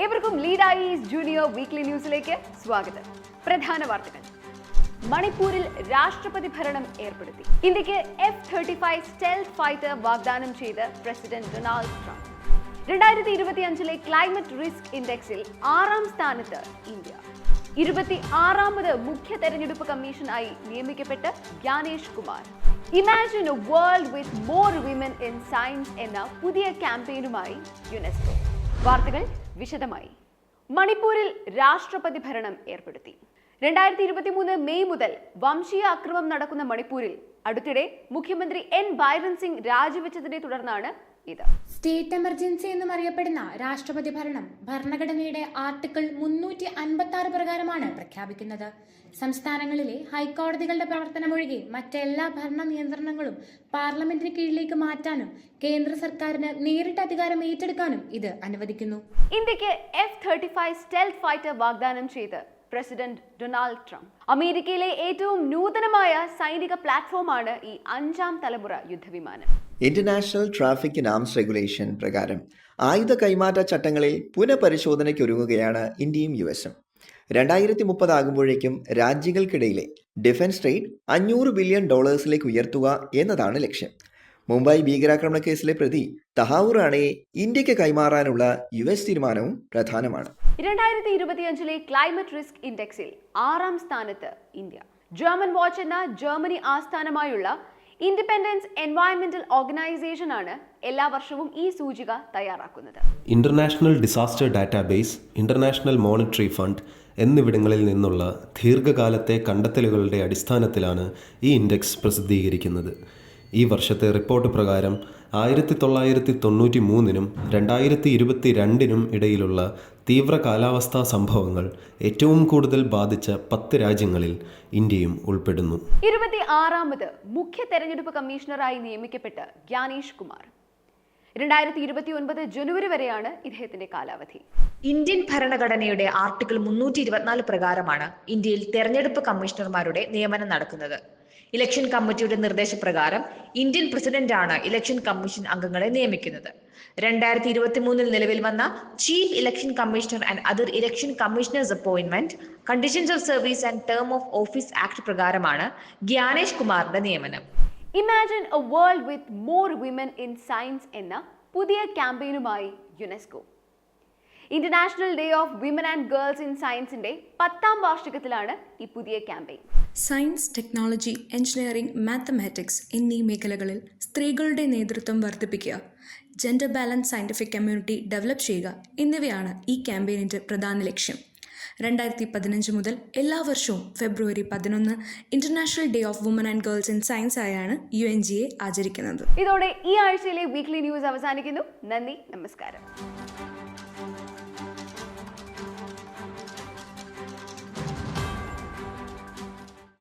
ഏവർക്കും lead ice junior weekly ന്യൂസിലേക്ക് സ്വാഗതം. പ്രധാന വാർത്തകൾ. മണിപ്പൂരിൽ രാഷ്ട്രപതി ഭരണം ഏർപ്പെടുത്തി. ഇന്ത്യക്ക് F-35 സ്റ്റെൽത്ത് ഫൈറ്റർ വാഗ്ദാനം ചെയ്ത് president Donald Trump. 2025 climate risk ഇൻഡെക്സിൽ 6ാം സ്ഥാനത്ത് ഇന്ത്യ. 26ാമത് മുഖ്യ തെരഞ്ഞെടുപ്പ് കമ്മീഷനായി നിയമിക്കപ്പെട്ട Gyanesh Kumar. Imagine a world with more women in science എന്ന പുതിയ ക്യാമ്പയിനുമായി യുനെസ്കോ. വാർത്തകൾ വിശദമായി. മണിപ്പൂരിൽ രാഷ്ട്രപതി ഭരണം ഏർപ്പെടുത്തി. 2023 മെയ് മുതൽ വംശീയ അക്രമം നടക്കുന്ന മണിപ്പൂരിൽ അടുത്തിടെ മുഖ്യമന്ത്രി N ബൈരൻ സിംഗ് രാജിവെച്ചതിനെ തുടർന്നാണ് ഇത്. സ്റ്റേറ്റ് എമർജൻസി എന്നും അറിയപ്പെടുന്ന രാഷ്ട്രപതി ഭരണം ഭരണഘടനയുടെ ആർട്ടിക്കിൾ 356 പ്രകാരമാണ് പ്രഖ്യാപിക്കുന്നത്. സംസ്ഥാനങ്ങളിലെ ഹൈക്കോടതികളുടെ പ്രവർത്തനമൊഴികെ മറ്റെല്ലാ ഭരണ നിയന്ത്രണങ്ങളും പാർലമെന്റിന് കീഴിലേക്ക് മാറ്റാനും കേന്ദ്ര സർക്കാരിന് നേരിട്ട് അധികാരം ഏറ്റെടുക്കാനും ഇത് അനുവദിക്കുന്നു. ഇന്ത്യക്ക് F-35 സ്റ്റെൽത്ത് ഫൈറ്റർ വാഗ്ദാനം ചെയ്ത് പ്രസിഡന്റ് ഡൊണാൾഡ് ട്രംപ്. അമേരിക്കയിലെ ഏറ്റവും നൂതനമായ സൈനിക പ്ലാറ്റ്ഫോമാണ് ഈ 5ാം തലമുറ യുദ്ധവിമാനം. International traffic and arms regulation പ്രകാരം ആയുധ കൈമാറ്റ ചട്ടങ്ങളിൽ പുനഃപരിശോധനയ്ക്കൊരുങ്ങുകയാണ് ഇന്ത്യയും US-ഉം. 2030 ആകുമ്പോഴേക്കും രാജ്യങ്ങൾക്കിടയിലെ ഡിഫൻസ് ട്രേഡ് $500 ബില്യൺ ഉയർത്തുക എന്നതാണ് ലക്ഷ്യം. മുംബൈ ഭീകരാക്രമണ കേസിലെ പ്രതി തഹാവൂർ റാണയെ ഇന്ത്യക്ക് കൈമാറാനുള്ള US തീരുമാനവും പ്രധാനമാണ്. 2025 ക്ലൈമറ്റ് റിസ്ക് ഇൻഡെക്സിൽ 6ാം സ്ഥാനത്ത് ഇന്ത്യ. ജർമ്മൻ വാച്ച് എന്ന ജർമ്മനി ആസ്ഥാനമായുള്ള ഇൻഡിപെൻഡൻസ് എൻവയറൺമെന്റൽ ഓർഗനൈസേഷൻ ആണ് എല്ലാ വർഷവും ഈ സൂചിക തയ്യാറാക്കുന്നത്. International disaster database, international monetary fund എന്നിവിടങ്ങളിൽ നിന്നുള്ള ദീർഘകാലത്തെ കണ്ടെത്തലുകളുടെ അടിസ്ഥാനത്തിലാണ് ഈ ഇൻഡെക്സ് പ്രസിദ്ധീകരിക്കുന്നത്. ഈ വർഷത്തെ റിപ്പോർട്ട് പ്രകാരം 1993-നും 2022-നും ഇടയിലുള്ള തീവ്ര കാലാവസ്ഥാ സംഭവങ്ങൾ ഏറ്റവും കൂടുതൽ ബാധിച്ച 10 രാജ്യങ്ങളിൽ ഇന്ത്യയും ഉൾപ്പെടുന്നു. 26ാമത് മുഖ്യ തെരഞ്ഞെടുപ്പ് കമ്മീഷണറായി നിയമിക്കപ്പെട്ട ജ്ഞാനേഷ് കുമാർ. 2029 ജനുവരി വരെയാണ് ഇദ്ദേഹത്തിന്റെ കാലാവധി. ഇന്ത്യൻ ഭരണഘടനയുടെ ആർട്ടിക്കിൾ 324 പ്രകാരമാണ് ഇന്ത്യയിൽ തെരഞ്ഞെടുപ്പ് കമ്മീഷണർമാരുടെ നിയമനം നടക്കുന്നത്. ഇലക്ഷൻ കമ്മിറ്റിയുടെ നിർദ്ദേശപ്രകാരം ഇന്ത്യൻ പ്രസിഡന്റാണ് ഇലക്ഷൻ കമ്മീഷൻ അംഗങ്ങളെ നിയമിക്കുന്നത്. 2023 നിലവിൽ വന്ന chief election commissioner and other election commissioners appointment, conditions of service and term of office act പ്രകാരമാണ് ജ്ഞാനേഷ് കുമാറിന്റെ നിയമനം. Imagine a world with more women in science എന്ന പുതിയ ക്യാമ്പയിനുമായി UNESCO. International day of women and girls in സയൻസിന്റെ 10ാം വാർഷികത്തിലാണ് ഈ പുതിയ campaign. Science, technology, engineering, mathematics എന്നീ മേഖലകളിൽ സ്ത്രീകളുടെ നേതൃത്വം വർദ്ധിപ്പിക്കുക, gender balance scientific community develop ചെയ്യുക എന്നിവയാണ് ഈ ക്യാമ്പയിനിന്റെ പ്രധാന ലക്ഷ്യം. 2015 മുതൽ എല്ലാ വർഷവും February 11 international day of women and girls in science ആയാണ് UNGA ആചരിക്കുന്നത്. ഇതോടെ ഈ ആഴ്ചയിലെ വീക്ക്ലി ന്യൂസ് അവസാനിക്കുന്നു. നന്ദി, നമസ്കാരം.